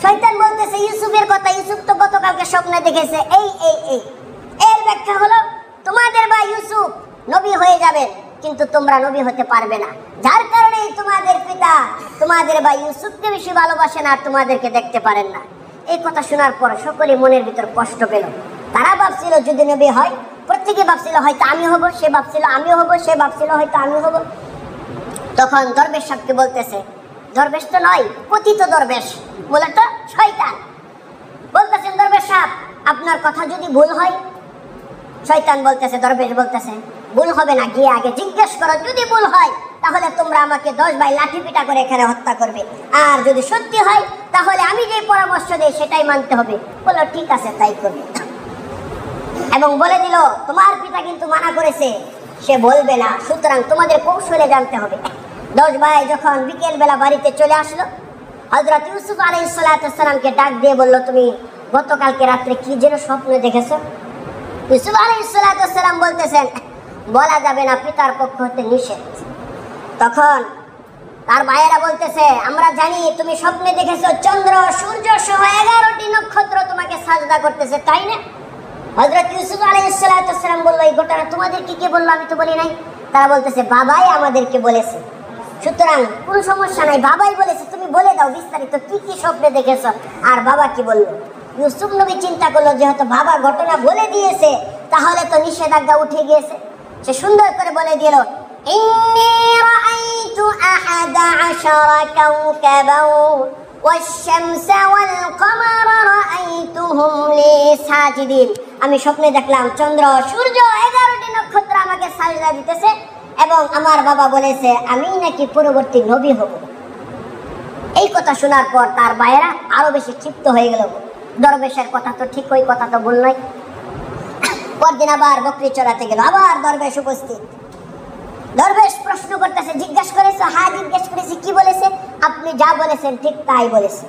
Speaker 1: শয়তান বলতেছে, ইউসুফের কথা। ইউসুফ তো গতকালকে স্বপ্নে দেখেছে এই। এর ব্যাখ্যা হলো, তোমাদের ভাই ইউসুফ নবী হয়ে যাবেন, কিন্তু তোমরা নবী হতে পারবে না, যার কারণে তোমাদের পিতা তোমাদের ভাই ইউসুফকে বেশি ভালোবাসেন আর তোমাদেরকে দেখতে পারেন না। এই কথা শোনার পর সকলে মনের ভিতর কষ্ট পেল। তারা ভাবছিল যদি নবী হয়, প্রত্যেকে ভাবছিল হয়তো আমি হব, সে ভাবছিল আমি হব, সে ভাবছিল হয়তো আমি হব। তখন দরবেশ সাহেবকে বলতেছে, দরবেশ তো নয়, পতিত দরবেশ, মূলত শয়তান। বলতেছেন দরবেশ সাহেব আপনার কথা যদি ভুল হয়। শয়তান বলতেছে, দরবেশ বলতেছে ভুল হবে না, গিয়ে আগে জিজ্ঞেস করো, যদি ভুল হয় তাহলে তোমরা আমাকে 10 ভাই লাঠি পিটা করে এখানে হত্যা করবে, আর যদি সত্যি হয় তাহলে আমি যে পরামর্শ দিই সেটাই মানতে হবে। বললো ঠিক আছে তাই করবে, এবং বলে দিল তোমার পিতা কিন্তু মানা করেছে, সে বলবে না, সুতরাং তোমাদের কৌশলে জানতে হবে। 10 ভাই যখন বিকেল বেলা বাড়িতে চলে আসলো, হযরত ইউসুফ আলাইহিস সালামকে ডাক দিয়ে বলল তুমি গতকালকে রাত্রে কি যেন স্বপ্ন দেখেছো? ইউসুফ আলাইহিস সালাম বলতেছেন বলা যাবে না, পিতার পক্ষ হতে নিষেধ। তখন তার ভাইয়েরা বলতেছে আমরা জানি তুমি স্বপ্নে দেখেছো চন্দ্র সূর্য সহ 11টি নক্ষত্র তোমাকে সাজদা করতেছে, তাই না? হযরত ইউসুফ আলাইহিস সালাম বলল এই ঘটনা তোমাদেরকে কে বললো? আমি তো বলি নাই। তারা বলতেছে বাবাই আমাদেরকে বলেছে, সুতরাং কোনো সমস্যা নাই, বাবাই বলেছে, তুমি বলে দাও বিস্তারিত কি কি স্বপ্নে দেখেছো আর বাবা কি বললো। ইউসুফ নবী চিন্তা করলো যেহেতু বাবা ঘটনা বলে দিয়েছে তাহলে তো নিষেধাজ্ঞা উঠে গিয়েছে। সে সুন্দর করে বলে দিল ইন্নী রাআইতু 11 কাওকাবান ওয়াশ-শামসা ওয়াল-কমারা রাআইতুহুম লি সাজিদিন। আমি স্বপ্নে দেখলাম চন্দ্র সূর্য 11টি নক্ষত্র আমাকে সাজদা দিতেছে এবং আমার বাবা বলেছে আমি নাকি পরবর্তী নবী হব। এই কথা শোনার পর তার ভাইয়েরা আরো বেশি ক্ষিপ্ত হয়ে গেল। দরবেশের কথা তো ঠিক, ওই কথা তো ভুল নয়। পরদিন আবার বকরি চড়াতে গেল, আবার দরবেশ উপস্থিত। দরবেশ প্রশ্ন করতেছে জিজ্ঞেস করেছে? হ্যাঁ জিজ্ঞেস করেছি। কি বলেছে? আপনি যা বলেছেন ঠিক তাই বলেছে।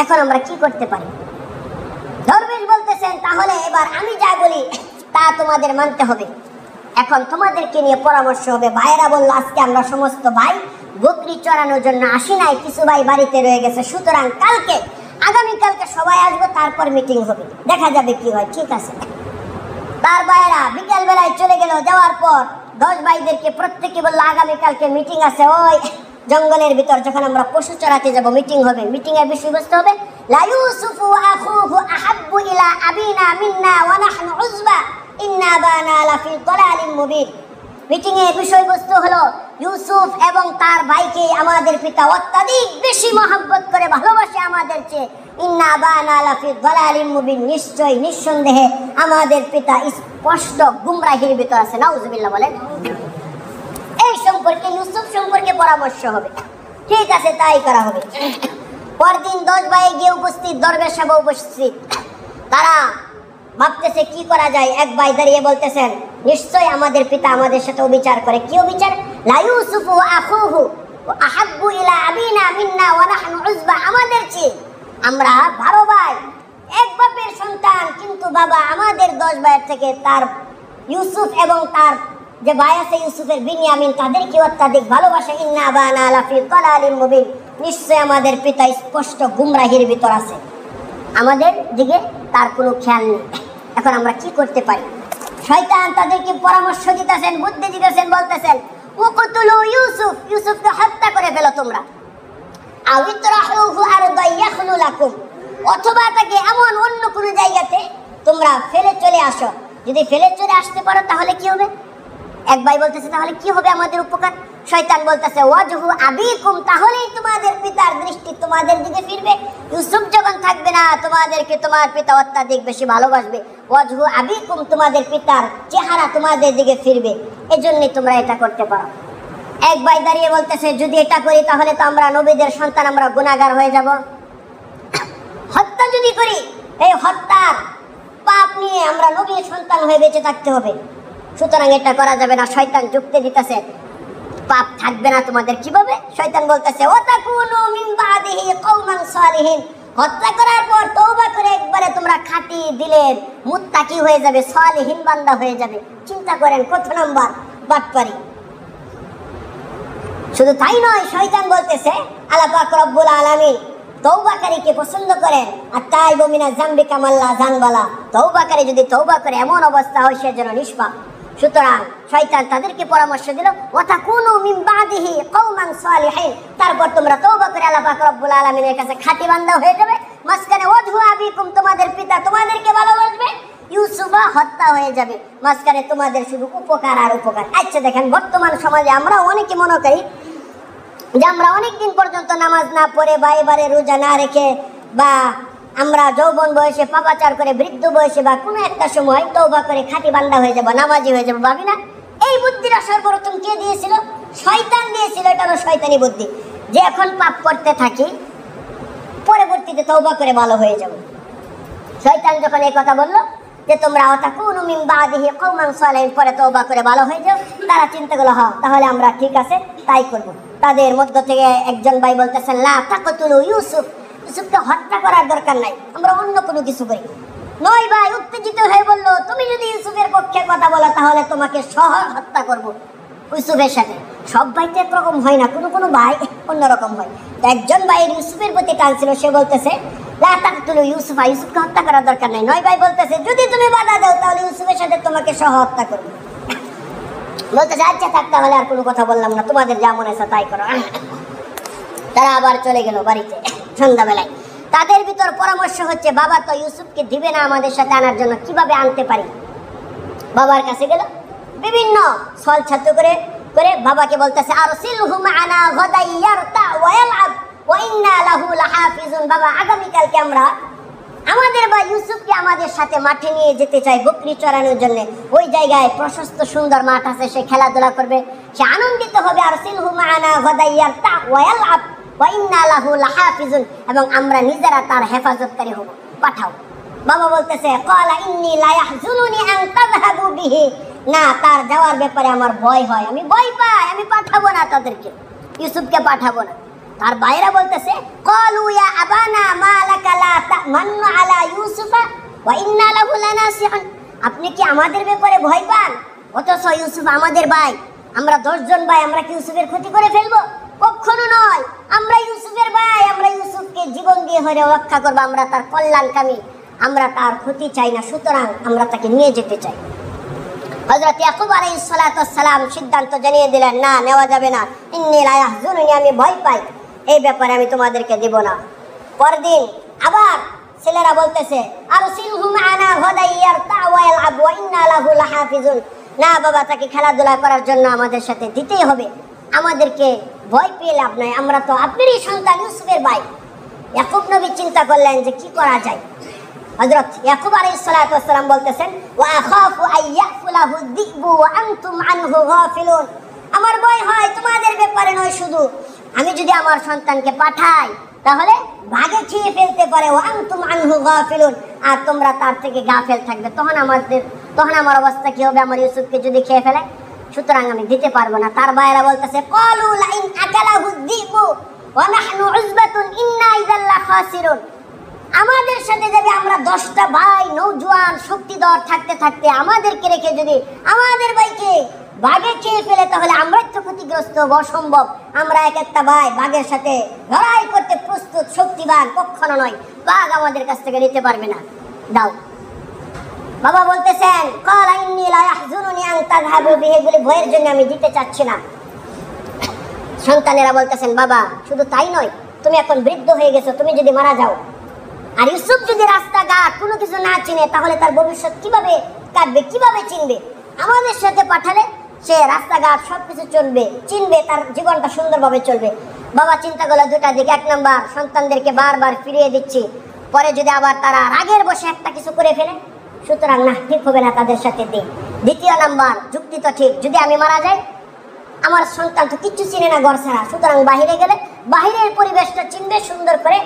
Speaker 1: এখন আমরা কি করতে পারি? দরবেশ বলতেছেন তাহলে এবার আমি যা বলি তা তোমাদের মানতে হবে, এখন তোমাদেরকে নিয়ে পরামর্শ হবে। ভাইয়েরা বলল আজকে আমরা সমস্ত ভাই বকরি চড়ানোর জন্য আসি নাই, কিছু ভাই বাড়িতে রয়ে গেছে, সুতরাং আগামীকালকে সবাই আসবো, তারপর মিটিং হবে, দেখা যাবে কি হয়। ঠিক আছে। তার ভাইয়েরা বিকেল বেলায় চলে গেল। যাওয়ার পর 10 ভাইদেরকে প্রত্যেকে বললো আগামীকালকে মিটিং আছে ওই জঙ্গলের ভিতর, যখন আমরা পশু চড়াতে যাব মিটিং হবে। মিটিং এর বিষয়বস্তু হবে লা ইউসুফু আখুহু আহাব্বু ইলা আবিনা মিন্না ওয়া নাহনু উযবা ইন্না বানা লাফি দালালিন মুবিন। মিটিং এর বিষয়বস্তু হলো ইউসুফ এবং তার ভাইকে আমাদের পিতা অত্যাধিক বেশি মহব্বত করে, ভালোবাসে আমাদের চেয়ে। ইন্না বানা লাফি দালালিন মুবিন, নিশ্চয় নিঃসন্দেহে আমাদের পিতা স্পষ্ট গুমরাহির ভিতর আছে। নাউজুবিল্লাহ বলেন। এই সম্পর্কে ইউসুফ সম্পর্কে পরামর্শ হবে। ঠিক আছে তাই করা হবে। পরদিন 10 ভাই গিয়ে উপস্থিত, দরবেশ সাহেব উপস্থিত। তারা ভাবতেছে কি করা যায়। এক ভাই দাঁড়িয়ে বলতেছেন নিশ্চয় আমাদের পিতা আমাদের সাথে অবিচার করে। কি অবিচার? লা ইউসুফু আখুহু আহাব্বু ইলা আবিনা মিন্না ওয়া নাহনু উযবা, আমাদের চেয়ে আমরা 12 ভাই, এক বাপের সন্তান, কিন্তু বাবা আমাদের 10 ভাইয়ের থেকে তার ইউসুফ এবং তার যে ভাই আছে ইউসুফের বিনিয়ামিন তাদেরকে অত্যাধিক ভালোবাসে। ইন্না বানা লাফি দালালিন মুবিন, নিশ্চয় আমাদের পিতা স্পষ্ট গুমরাহির ভিতর আছে, আমাদের দিকে তার কোনো খেয়াল নেই। এখন আমরা কি করতে পারি? শয়তান তাদেরকে পরামর্শ দিতেছেন, বুদ্ধি দিতেছেন, বলতেছেন উকতুলু ইউসুফ, ইউসুফকে হত্যা করে ফেলো তোমরা। আও ইতরাহুহু আরদান ইয়াখলু লাকুম, অথবা তাকে এমন অন্য কোনো জায়গাতে তোমরা ফেলে চলে আসো। যদি ফেলে চলে আসতে পারো তাহলে কি হবে? এক ভাই বলতেছে তাহলে কি হবে আমাদের উপকার? শয়তান বলতেছে ওয়াজহু আবিকুম, তাহলেই তোমাদের পিতার দৃষ্টি তোমাদের দিকে ফিরবে। ইউসুফ যখন থাকবে না তোমাদেরকে তোমার পিতা অত্যাধিক বেশি ভালোবাসবে। ওয়াজহু আবিকুম, তোমাদের পিতার চেহারা তোমাদের দিকে ফিরবে, এজন্যই তোমরা এটা করতে পারো। এক ভাই দাঁড়িয়ে বলতেছে যদি এটা করি তাহলে তো আমরা নবীদের সন্তান, আমরা গুনাহগার হয়ে যাব। হত্যা যদি করি এই হত্যার পাপ নিয়ে আমরা নবীর সন্তান হয়ে বেঁচে থাকতে হবে, সুতরাং এটা করা যাবে না। শয়তান যুক্তি দিতেছে পাপ থাকবে না তোমাদের। কিভাবে? শয়তান বলতেছে ওয়াতাকুনু মিন বাদিহি কওমান সালিহিন, হত্যা করার পর তওবা করে একবারে তোমরা খাঁটি দিলের মুত্তাকি হয়ে যাবে, সালিহিন বান্দা হয়ে যাবে। চিন্তা করেন কত নাম্বার বাটপারি। শুধু তাই নয়, শয়তান বলতেছে আল্লাহ পাক রব্বুল আলামিন তওবাকারীকে পছন্দ করেন। আর তাইবু মিনাজ যামবি কামাল্লা জানবালা, তওবাকারী যদি তওবা করে এমন অবস্থা হয় সে যেন নিষ্পাপ। সুতরাং শয়তান তাদেরকে পরামর্শ দিল ওয়াতাকুনু মিন বাদিহি কওমান সালিহিন, তারপর তোমরা তওবা করে আল্লাহ পাক রব্বুল আলামিনের কাছে খাঁটি বান্দা হয়ে যাবে। মাঝখানে ওয়াজহু আবিকুম, তোমাদের পিতা তোমাদেরকে ভালোবাসবে, ইউসুফা হত্যা হয়ে যাবে, মাঝখানে তোমাদের শুধু উপকার আর উপকার। আচ্ছা দেখেন, বর্তমান সমাজে আমরা অনেকে মনে করি যে আমরা অনেকদিন পর্যন্ত নামাজ না পড়ে বা এবারে রোজা না রেখে বা আমরা যৌবন বয়সে পাপাচার করে বৃদ্ধ বয়সে বা কোনো একটা সময় তওবা করে খাঁটি বান্দা হয়ে যাব, নামাজি হয়ে যাব। ভাবি না এই বুদ্ধিটা সর্বপ্রথম কে দিয়েছিল? শয়তান দিয়েছিল। এটা হলো শয়তানি বুদ্ধি যে এখন পাপ করতে থাকি, পরবর্তীতে তওবা করে ভালো হয়ে যাব। শয়তান যখন এই কথা বললো যে তোমরা ওয়াতাকুনু মিন বাদিহি কওমান সালিহিন, পরে তওবা করে ভালো হয়ে যাও, তারা চিন্তা করলো হ্যাঁ তাহলে আমরা ঠিক আছে তাই করব। তাদের মধ্য থেকে একজন ভাই বলতেছেন লা তাকতুলু ইউসুফ, ইউসুফকে হত্যা করার দরকার নাই, আমরা অন্য কোনো কিছু করি। নয় ভাই উত্তেজিত হয়ে বলল তুমি যদি ইউসুফের পক্ষে কথা বলো তাহলে তোমাকে সহ হত্যা করব ইউসুফের সাথে। সব ভাই তো একরকম হয় না, কোনো কোনো ভাই অন্যরকম হয়। তো একজন ভাইয়ের ইউসুফের প্রতি টান ছিল, সে বলতেছে লা তাকতুলু ইউসুফা, ইউসুফকে হত্যা করার দরকার নাই। নয় ভাই বলতেছে যদি তুমি বাধা দাও তাহলে ইউসুফের সাথে তোমাকে সহ হত্যা করবো। বলতেছে আচ্ছা থাক তাহলে আর কোনো কথা বললাম না, তোমাদের যা মনে আছে তাই করো। তারা আবার চলে গেল বাড়িতে সন্ধ্যাবেলায়। তাদের ভিতর পরামর্শ হচ্ছে বাবা তো ইউসুফকে দিবে না আমাদের সাথে আনার জন্য, কিভাবে আনতে পারি। বাবার কাছে গেল, বিভিন্ন ছল ছাত্র করে করে বাবাকে বলতেছে আরসিলহু মা'ানা গাদান ইয়ারতা ওয়া ইয়ালআব ওয়া ইন্না লাহু লাহাফিজুন, বাবা আগামীকালকে আমরা আমাদের বা ইউসুফকে আমাদের সাথে মাঠে নিয়ে যেতে চাই বকরি চড়ানোর জন্য। ওই জায়গায় প্রশস্ত সুন্দর মাঠ আছে, সে খেলাধুলা করবে, সে আনন্দিত হবে। আরসিলহু মা'ানা গাদান ইয়ারতা ওয়া ইয়ালআব ওয়া ইন্না লাহু লাহাফিজুন, এবং আমরা নিজেরা তার হেফাজতকারী হব, পাঠাও। বাবা বলতেছে ক্বালা ইন্নী লা ইয়াহজুনুনি আন তাযহাবু বিহি, না তার যাওয়ার ব্যাপারে আমার ভয় হয়, আমি ভয় পাই, আমি পাঠাবো না তাদেরকে, ইউসুফকে পাঠাবো না। তার বাইরা বলতেছে ক্বালু ইয়া আবানা মা লাকা লা তা'মান্নু আলা ইউসুফা ওয়া ইন্না লাহু লানাসিহুন, আপনি কি আমাদের ব্যাপারে ভয় পান? অথচ ইউসুফ আমাদের ভাই, আমরা 10 জন ভাই, আমরা কি ইউসুফের ক্ষতি করে ফেলবো? কখনো নয়, আমরা ইউসুফের ভাই, আমরা ইউসুফকে জীবন দিয়ে হয়ে রক্ষা করবো, আমরা তার কল্যাণকামী, আমরা তার ক্ষতি চাই না, সুতরাং আমরা তাকে নিয়ে যেতে চাই। হযরত ইয়াকুব আলাইহিস সালাতু ওয়াস সালাম সিদ্ধান্ত জানিয়ে দিলেন না, নেওয়া যাবে না। ইন্নী লা ইয়াহজুনুনি, আমি ভয় পাই, এই ব্যাপারে আমি তোমাদেরকে দেব না। পরদিন আবার ছেলেরা বলতেছে আরসিলহু মা'ানা গাদান ইয়ারতা ওয়া ইয়ালআব ওয়া ইন্না লাহু লাহাফিজুন, না বাবা তাকে খেলাধুলা করার জন্য আমাদের সাথে দিতেই হবে, আমাদেরকে ভয় পেয়ে লাভ নাই, আমরা তো আপনারই সন্তান, ইউসুফের ভাই। ইয়াকুব নবী চিন্তা করলেন যে কি করা যায়। হযরত ইয়াকুব আলাইহিস সালাতু ওয়াস সালাম বলতেছেন ওয়া আখাফু আইয়াকুলাহু যিবু ওয়া আনতুম আনহু গাফিলুন, আমার ভয় হয় তোমাদের ব্যাপারে নয়, শুধু আমি যদি আমার সন্তানকে পাঠাই তাহলে ভাগে খেয়ে ফেলতে পারে, ওয়া আনতুম আনহু গাফিলুন, আর তোমরা তার থেকে গাফেল থাকবে, তখন আমার অবস্থা কি হবে, আমার ইউসুফকে যদি খেয়ে ফেলে, সুতরাং আমি দিতে পারবো না। তার ভাইরা বলতেছে ক্বালু লা ইন আকালাহু যিবু ওয়া নাহনু উযবাতুন ইন্না ইযাল লাখাসিরুন, আমাদের সাথে যাবে আমরা 10টা ভাই নওজোয়ান শক্তিধর থাকতে থাকতে আমাদেরকে রেখে যদি আমাদের ভাইকে বাঘে খেয়ে ফেলে তাহলে আমরাই তো ক্ষতিগ্রস্ত, অসম্ভব, আমরা এক একটা ভাই বাঘের সাথে লড়াই করতে প্রস্তুত, শক্তিবান, কখনো নয়, বাঘ আমাদের কাছ থেকে নিতে পারবে না, দাও। বাবা বলতেছেন ক্বালা ইন্নী লা ইয়াহজুনুনি আন তাযহাবু বিহি, এগুলি ভয়ের জন্য আমি দিতে চাচ্ছি না। সন্তানেরা বলতেছেন বাবা শুধু তাই নয়, তুমি এখন বৃদ্ধ হয়ে গেছো, তুমি যদি মারা যাও আর ইউসুফ যদি রাস্তাঘাট কোনো কিছু না চিনে তাহলে তার ভবিষ্যৎ কিভাবে কাটবে, কিভাবে চিনবে? আমাদের সাথে পাঠালে সে রাস্তাঘাট সবকিছু চিনবে, তার জীবনটা সুন্দরভাবে চলবে। বাবা চিন্তা করলো দুটা দিক, 1 নাম্বার সন্তানদেরকে বারবার ফিরিয়ে দিচ্ছি, পরে যদি আবার তারা রাগের বসে একটা কিছু করে ফেলে, সুতরাং না, ঠিক হবে না, তাদের সাথে দিই। 2 নাম্বার যুক্তি তো ঠিক, যদি আমি মারা যাই আমার সন্তান তো কিচ্ছু চিনে না ঘর ছাড়া, সুতরাং বাহিরে গেলে বাহিরের পরিবেশটা চিনবে, সুন্দর করে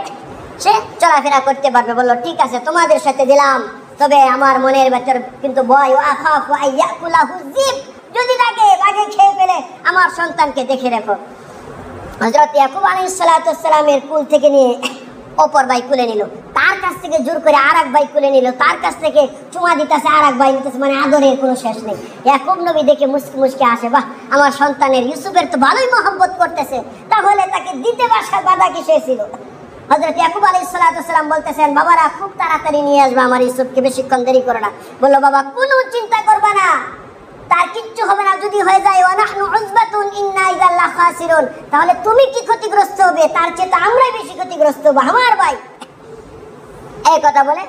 Speaker 1: সে চলাফেরা করতে পারবে। বললো ঠিক আছে তোমাদের সাথে দিলাম, তবে আমার মনের ভেতর কিন্তু ভয়, আখাফু আইয়াকুলাহু যিব, যদি তাকে বাঘে খেয়ে ফেলে আমার সন্তানকে দেখে রেখো। হযরত ইয়াকুব আলাইহিস সালাতু ওয়াস সালামের কুল থেকে নিয়ে অপর ভাই কুলে নিল, তার কাছ থেকে জোর করে আরেক ভাই কুলে নিল, তার কাছ থেকে চুমা দিতেছে আরেক ভাই নিতেছে, মানে আদরের কোনো শেষ নেই। ইয়াকুব নবী দেখে মুস্কি মুস্কি আসে, বাহ আমার সন্তানের ইউসুফের তো ভালোই মহব্বত করতেছে, তাহলে তাকে দিতে বাধা কিসে ছিল? হযরত ইয়াকুব আলাইহিস সালাতু ওয়াস সালাম বলতেছেন বাবারা খুব তাড়াতাড়ি নিয়ে আসবে আমার ইউসুফকে, বেশিক্ষণ দেরি করো না। বললো বাবা কোনো চিন্তা করবা না, তার কিচ্ছু হবে না যদি হয়ে যায় ওয়া নাহনু উযবাতুন ইন্না ইযাল লাখাসিরুন, তাহলে তুমি কি ক্ষতিগ্রস্ত হবে? তার চেয়ে তো আমরাই বেশি ক্ষতিগ্রস্ত হব, আমার ভাই। এই কথা বলে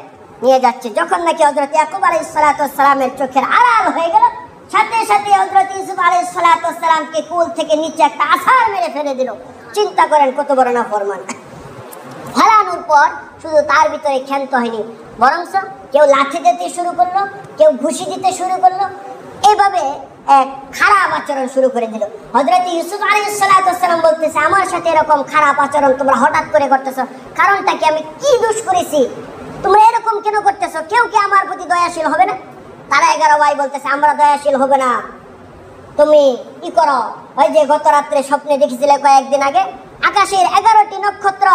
Speaker 1: নিয়ে যাচ্ছে। যখন নাকি হযরত ইয়াকুব আলাইহিস সালাতু ওয়াস সালামের চোখের আড়াল হয়ে গেল, সাথে সাথে হযরত ইউসুফ আলাইহিস সালাতু ওয়াস সালামকে কোল থেকে নিচে একটা আছাড় মেরে ফেলে দিল। চিন্তা করেন কত বড় নাফরমান। ফেলানোর পর শুধু তার ভিতরে ক্ষান্ত হয়নি, বরঞ্চ কেউ লাঠি দিতে শুরু করলো, কেউ ঘুষি দিতে শুরু করলো, এভাবে এক খারাপ আচরণ শুরু করে দিল। হযরত ইউসুফ আলাইহিস সালাতু ওয়াস সালাম বলতেছে, আমার সাথে এরকম খারাপ আচরণ তোমরা হঠাৎ করে করতেছো, কারণটা কি? আমি কি দোষ করেছি? তোমরা এরকম কেন করতেছো? কেউ কি আমার প্রতি দয়াশীল হবে না? তারা 11 ভাই বলতেছে, আমরা দয়াশীল হবে না। তুমি কি করো? ওই যে গত রাত্রে স্বপ্নে দেখেছিলে কয়েকদিন আগে, আকাশের 11টি নক্ষত্র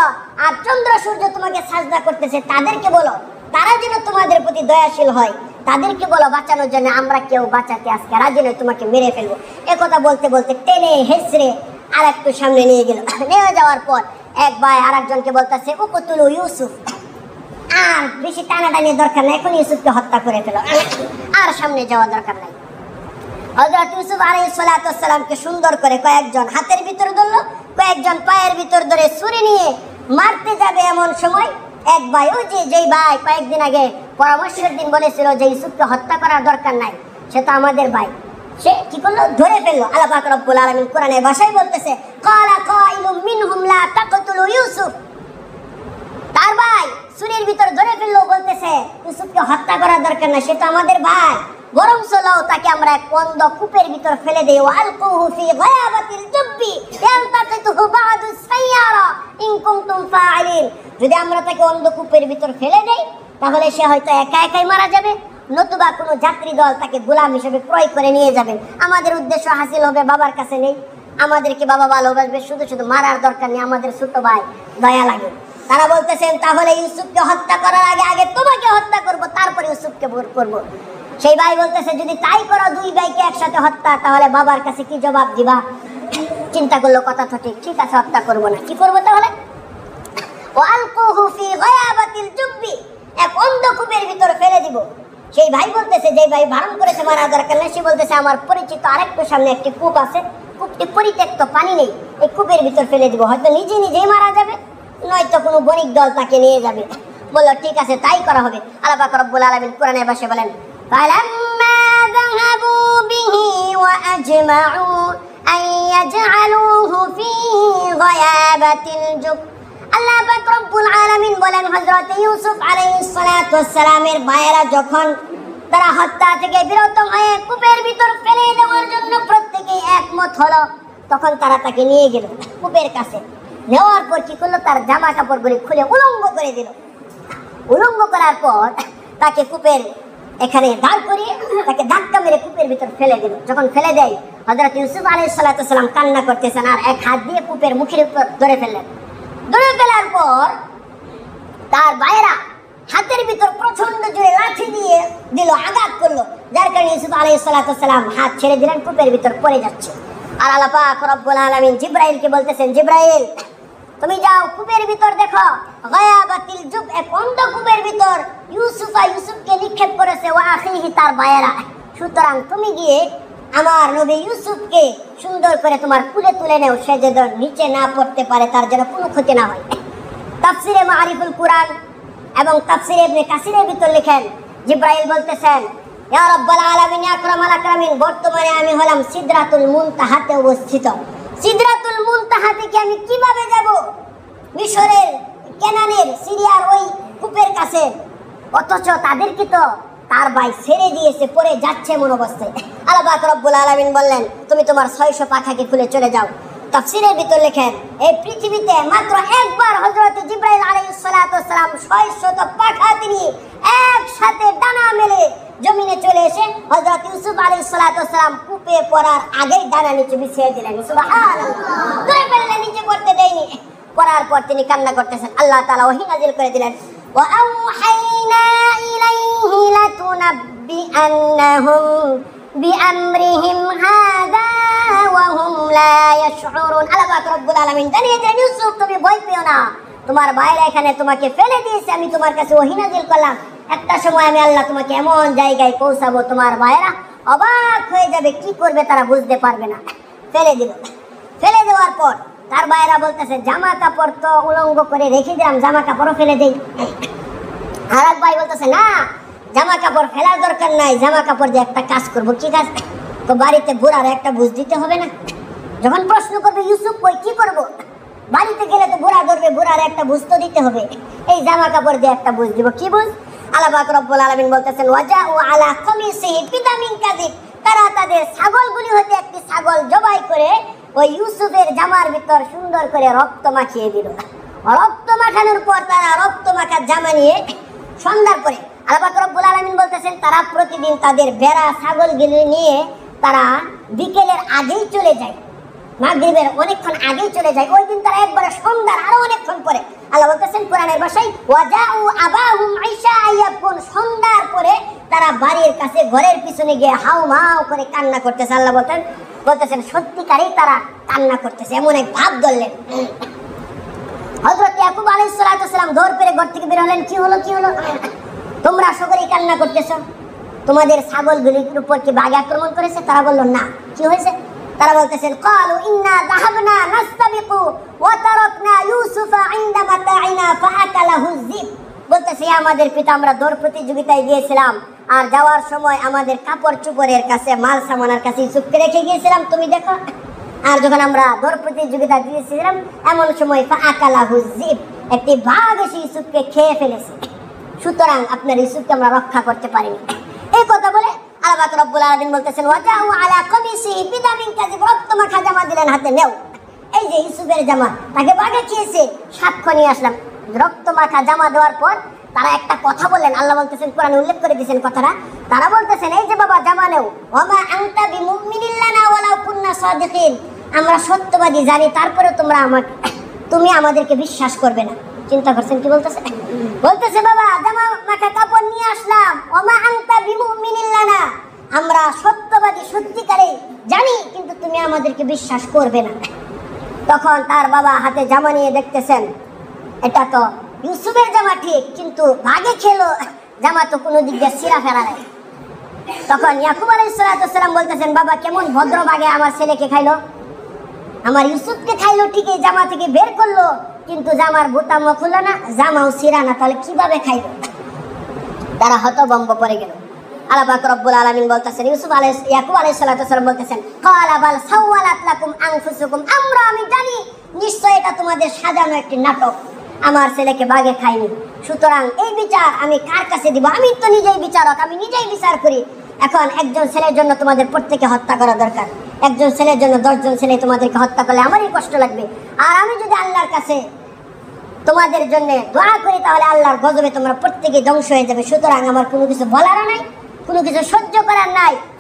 Speaker 1: আর চন্দ্র সূর্য তোমাকে সাজদা করতেছে, তাদেরকে বলো তারা যেন তোমাদের প্রতি দয়াশীল হয়, তাদেরকে বলো বাঁচানোর জন্য, আমরা কেউ বাঁচাতে আজকে রাজি নই, তোমাকে মেরে ফেলবো। একথা বলতে বলতে টেনে হেসড়ে আর একটু সামনে নিয়ে গেল। নিয়ে যাওয়ার পর এক ভাই আর একজনকে বলতেছে, উকতুলু ইউসুফ, আর বেশি টানাটানি দরকার নাই, এখন ইউসুফকে হত্যা করে ফেলো, আর সামনে যাওয়ার দরকার নাই। হযরত ইউসুফ আলাইহিস সালাতু ওয়াস সালামকে সুন্দর করে কয়েকজন হাতের ভিতর ধরলো, কয়েকজন পায়ের ভিতর ধরে ছুরি নিয়ে মারতে যাবে, এমন সময় এক ভাই, ওই যে যেই ভাই কয়েকদিন আগে পরামর্শের দিন বলেছিল যে ইউসুফকে হত্যা করার দরকার নাই, সে তো আমাদের ভাই, সে কি করলো? ধরে ফেললো। আল্লাহ পাক রব্বুল আলামিন কোরআনের ভাষায় বলতেছে, ক্বালা কাইলুম মিনহুম লা তাকতুলু ইউসুফ, তার ভাই ছুরির ভিতর ধরে ফেললো, বলতেছে ইউসুফকে হত্যা করার দরকার না, সে তো আমাদের ভাই, বরং চলো তাকে আমরা এক বন্ধ কূপের ভিতর ফেলে দেই। আলকুহু ফি গায়াবাতিল জুব্বি ইয়ালতাকিতুহু বা'দু সাইয়ারা ইন কুনতুম ফাইলিন, যদি আমরা তাকে অন্ধ কূপের ভিতর ফেলে দেই তাহলে সে হয়তো একা একাই মারা যাবে, নতুবা কোনো যাত্রী দল তাকে গোলাম হিসেবে ক্রয় করে নিয়ে যাবে, আমাদের উদ্দেশ্য হাসিল হবে, বাবার কাছে নেই, আমাদেরকে বাবা ভালোবাসবে, শুধু শুধু মারার দরকার নেই, আমাদের ছোট ভাই, দয়া লাগে। তারা বলতেছেন, তাহলে ইউসুফকে হত্যা করার আগে আগে তোমাকে হত্যা করব, তারপরে ইউসুফকে ভোট করব। সেই ভাই বলতেছে, যদি তাই করো, দুই ভাইকে একসাথে হত্যা, তাহলে বাবার কাছে কি জবাব দিবা? চিন্তা করলো, কথা তো ঠিক, ঠিক আছে হত্যা করব না, কি করবো তাহলে? ওয়ালকুহু ফি গায়াবাতিল জুব্বি, এক অন্ধকূপের ভিতর ফেলে দিব। সেই ভাই বলতেছে, যে ভাই বারণ করেছে মারা দরকার নেই, সে বলতেছে, আমার পরিচিত আরেকটু সামনে একটি কূপ আছে, কূপটি পরিত্যক্ত, পানি নেই, এই কূপের ভিতর ফেলে দিব, হয়তো নিজে নিজেই মারা যাবে, নয়তো কোনো বণিক দল তাকে নিয়ে যাবে। বললো ঠিক আছে, তাই করা হবে। আল্লাহ পাক রব্বুল আলামিন কোরআনের ভাষায় বলেন, ফালাম্মা যাহাবু বিহি ওয়া আজমাউ আন ইয়াজআলুহু ফি গায়াবাতিল জুব। আল্লাহ পাক রব্বুল আলামিন বলেন, হযরত ইউসুফ আলাইহিস সালাতু ওয়াস সালামের ভাইয়েরা যখন তারা হত্যা থেকে বিরত হয়ে কূপের ভিতর ফেলে দেওয়ার জন্য প্রত্যেকেই একমত হলো, তখন তারা তাকে নিয়ে গেল কূপের কাছে। নেওয়ার পর কি করলো? তার জামা কাপড়গুলি খুলে উলঙ্গ করে দিল। উলঙ্গ করার পর তাকে কূপের এখানে দাঁড় করিয়ে তাকে ধাক্কা মেরে কূপের ভিতর ফেলে দিল। যখন ফেলে দেয়, হযরত ইউসুফ আলাইহিস সালাতু ওয়াস সালাম কান্না করতেছেন আর এক হাত দিয়ে কূপের মুখের উপর ধরে ফেললেন। ধরে ফেলার পর তার ভাইয়েরা হাতের ভিতর প্রচন্ড জোরে লাঠি দিয়ে দিল, আঘাত করলো, যার কারণে ইউসুফ আলাইহিস সালাতু ওয়াস সালাম হাত ছেড়ে দিলেন, কূপের ভিতর পড়ে যাচ্ছে। আর আল্লাহ পাক রব্বুল আলামিন জিবরাইলকে বলতেছেন, জিবরাইল তুমি যাও কূপের ভিতর দেখো, গায়াবাতিল জুব, এক অন্ধ কূপের ভিতর ইউসুফকে নিক্ষেপ করেছে, ওয়া আখিহি, তার ভাইয়েরা। সুতরাং তুমি গিয়ে আমার নবী ইউসুফকে সুন্দর করে তোমার কুলে তুলে নেও, সে যেন নিচে না পড়তে পারে, তার যেন কোনো ক্ষতি না হয়। তাফসিরে মারিফুল কুরআন এবং তাফসিরে ইবনে কাসিরের ভিতর লেখেন, জিবরাইল বলতেছেন, ইয়া রাব্বাল আলামিন, ইয়া আকরামাল আকরামিন, বর্তমানে আমি হলাম সিদরাতুল মুনতাহাতে অবস্থিত। সিদরাতুল মুনতাহা থেকে আমি কিভাবে যাব মিশরের, কেনানের, সিরিয়ার ওই কূপের কাছে? অথচ তাদেরকে তো তার ভাই ছেড়ে দিয়েছে, পড়ে যাচ্ছে এমন অবস্থায়। আল্লাহ পাক রব্বুল আলামিন বললেন, তুমি তোমার 600 পাখাকে খুলে চলে যাও। তাফসীরের ভিতর লেখেন, এই পৃথিবীতে মাত্র একবার হযরত জিবরাইল আলাইহিস সালাতু ওয়াস সালাম 600 পাখা তিনি একসাথে ডানা মেলে জমিনে চলে এসে হযরত ইউসুফ আলাইহিস সালাতু ওয়াস সালাম কূপে পড়ার আগেই ডানা নিচে বিছিয়ে দিলেন। সুবহানাল্লাহ, ধরে ফেললেন, নিচে পড়তে দেয়নি। পড়ার পর তিনি কান্না করতেছেন, আল্লাহ তাআলা ওহী নাযিল করে দিলেন, ওয়া আওহাইনা ইলাইহি লাতুনাব্বিআন্নাহুম বিআমরিহিম হাযা ওয়া হুম লা ইয়াশউরুন। আল্লাহ পাক রব্বুল আলামিন জানিয়ে দেন, ইউসুফ তুমি ভয় পেও না, তোমার ভাইরা এখানে তোমাকে ফেলে দিয়েছে, আমি তোমার কাছে ওহী নাযিল করলাম, একটা সময় আমি আল্লাহ তোমাকে এমন জায়গায় পৌঁছাবো, তোমার ভাইরা অবাক হয়ে যাবে, কি করবে তারা বুঝতে পারবে না। ফেলে দিল। ফেলে দেওয়ার পর তার ভাইরা বলতেছে জামা কাপড় তো উলঙ্গ করে রেখে দিলাম, জামা কাপড়ও ফেলে দেই। আর এক ভাই বলতেছে না, জামা কাপড় ফেলার দরকার নাই, জামা কাপড় দিয়ে একটা কাজ করবো। কি কাজ? তো বাড়িতে বুড়ার একটা বুঝ দিতে হবে না? যখন প্রশ্ন করবে ইউসুফ কই কি করব, বাড়িতে গেলে তো বুড়া ধরবে, বুড়ার একটা বুঝ তো দিতে হবে। এই জামা কাপড় দিয়ে একটা বুঝ দিব। কি বুঝ? আল্লাহ পাক রব্বুল আলামিন বলতেছেন ওয়াজাউ আলা কামিসিহি বিদামিন কাযিব, তারা তাদের ছাগলগুলি হতে একটি ছাগল জবাই করে ওই ইউসুফের জামার ভিতর সুন্দর করে রক্ত মাখিয়ে দিল। রক্ত মাখানোর পর তারা রক্ত মাখার জামা নিয়ে সন্ধ্যার পরে আল্লাহ পাক রব্বুল আলামিন বলতেছেন তারা প্রতিদিন তাদের বেড়া ছাগলগুলি নিয়ে তারা বিকেলের আগেই চলে যায়, মাগরিবের অনেকক্ষণ আগেই চলে যায়। ওই দিন তারা একবারে সন্ধ্যার আরো অনেকক্ষণ পরে, আল্লাহ বলতেছেন কোরআনের ভাষায় ওয়াজাউ আবাহুম আইশা ইয়াবকুন, সন্ধ্যার পরে তারা বাড়ির কাছে ঘরের পিছনে গিয়ে হাউমাউ করে কান্না করতেছে। আল্লাহ বলতেছেন সত্যিকারেই তারা কান্না করতেছে, এমন এক ভাব ধরলেন। হযরত ইয়াকুব আলাইহিস সালাতু ওয়াস সালাম দৌড় করে ঘর থেকে বের হলেন। কি হলো কি হলো? তোমরা সকলেই কান্না করতেছ, তোমাদের ছাগলগুলির উপর কি বাঘ আক্রমণ করেছে? তারা বলল না। কি হয়েছে? তারা বলতেছেন ক্বালু ইন্না যাহাবনা নাস্তাবিকু ওয়া তারাকনা ইউসুফা ইনদা মাতাইনা ফাআকালাহু যিব, বলতেছে আমাদের পিতা আমরা দৌড় প্রতিযোগিতায় গিয়েছিলাম, আর যাওয়ার সময় আমাদের কাপড় চোপড়ের কাছে মাল সামানের কাছে ইউসুফকে রেখে গিয়েছিলাম, তুমি দেখো। আর যখন আমরা দৌড় প্রতিযোগিতা দিয়েছিলাম এমন সময় ফাআকালাহু যিব, একটি বাঘ এসে ইউসুফকে খেয়ে ফেলেছে, সুতরাং আপনার ইউসুফকে আমরা রক্ষা করতে পারিনি। এই কথা বলে আল্লাহ পাক রব্বুল আলামিন বলতেছেন ওয়াজাউ আলা কামিসিহি বিদামিন কাযিব, রক্ত মাখা জামা দিলেন হাতে, নেও। এই যে ইউসুফের জামা, তাকে বাঘে খেয়েছে, সাক্ষ্য নিয়ে আসলাম। রক্ত মাখা জামা দেওয়ার পর তারা একটা কথা বললেন, আল্লাহ বলতেছেন কোরআনে উল্লেখ করে দিয়েছেন কথাটা। তারা বলতেছেন এই যে বাবা জামা নেও, ওয়ামা আনতা বিমুমিনিন লানা ওয়ালাউ কুননা সাদিকিন, আমরা সত্যবাদী জানি তারপরেও তুমি আমাদেরকে বিশ্বাস করবে না। চিন্তা করছেন কি বলতেছে? বলতেছে বাবা জামা মাখা কাপড় নিয়ে আসলাম, ওমা আনতা বিমুমিনিন লানা, আমরা সত্যবাদী সত্যিকারে জানি, কিন্তু তুমি আমাদেরকে বিশ্বাস করবে না। তখন তার বাবা হাতে জামা নিয়ে দেখতেছেন এটা তো ইউসুফের জামা ঠিক, কিন্তু ভাগে খেলো জামা তো কোনো দিক দিয়ে ছিঁড়া ফেলা নাই। তখন ইয়াকুব আলাইহিস সালাতু ওয়াস সালাম বলতেছেন বাবা কেমন ভদ্র ভাগে আমার ছেলেকে খাইলো, আমার ইউসুফকে খাইলো ঠিকই, জামা থেকে বের করলো কিন্তু জামার বোতামও খুললো না, জামাও ছিঁড়া না, তাহলে কিভাবে খাইলো? তারা হতভম্ব পড়ে গেল। আল্লাহ পাক রব্বুল আলামিন বলতেছেন ইয়াকুব আলাইহিস সালাতু ওয়াস সালাম বলতেছেন ক্বালা বাল সাওয়ালাত লাকুম আনফুসুকুম, আমি জানি নিশ্চয় এটা তোমাদের সাজানো একটি নাটক, আমার ছেলেকে বাঘে খাইনি, সুতরাং এই বিচার আমি কার কাছে দিব? আমি তো নিজেই বিচারক, আমি নিজেই বিচার করি। এখন একজন ছেলের জন্য তোমাদের প্রত্যেককে হত্যা করা দরকার, একজন ছেলের জন্য 10 জন ছেলে তোমাদেরকে হত্যা করলে আমারই কষ্ট লাগবে। আর আমি যদি আল্লাহর কাছে তোমাদের জন্য দোয়া করি তাহলে আল্লাহর গজবে তোমরা প্রত্যেকে ধ্বংস হয়ে যাবে। সুতরাং আমার কোনো কিছু বলারও নাই, কোনো কিছু সহ্য করার নাই,